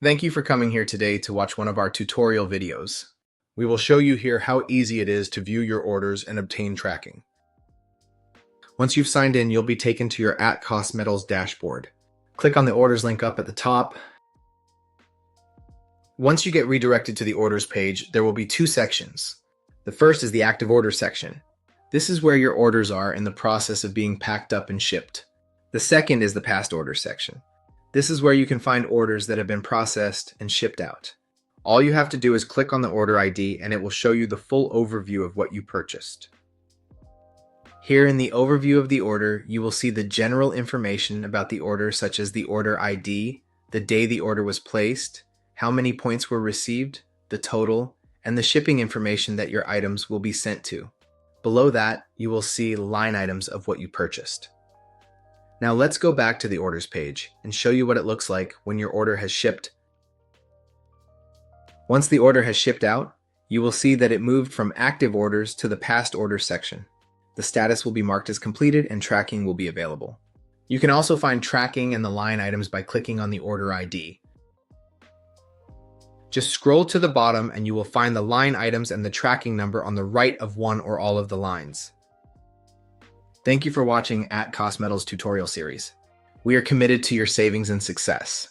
Thank you for coming here today to watch one of our tutorial videos. We will show you here how easy it is to view your orders and obtain tracking. Once you've signed in, you'll be taken to your @CostMetals dashboard. Click on the orders link up at the top. Once you get redirected to the orders page, there will be two sections. The first is the active order section. This is where your orders are in the process of being packed up and shipped. The second is the past orders section. This is where you can find orders that have been processed and shipped out. All you have to do is click on the order ID and it will show you the full overview of what you purchased. Here in the overview of the order, you will see the general information about the order, such as the order ID, the day the order was placed, how many points were received, the total, and the shipping information that your items will be sent to. Below that, you will see line items of what you purchased. Now let's go back to the orders page and show you what it looks like when your order has shipped. Once the order has shipped out, you will see that it moved from active orders to the past orders section. The status will be marked as completed and tracking will be available. You can also find tracking and the line items by clicking on the order ID. Just scroll to the bottom and you will find the line items and the tracking number on the right of one or all of the lines. Thank you for watching @CostMetals tutorial series. We are committed to your savings and success.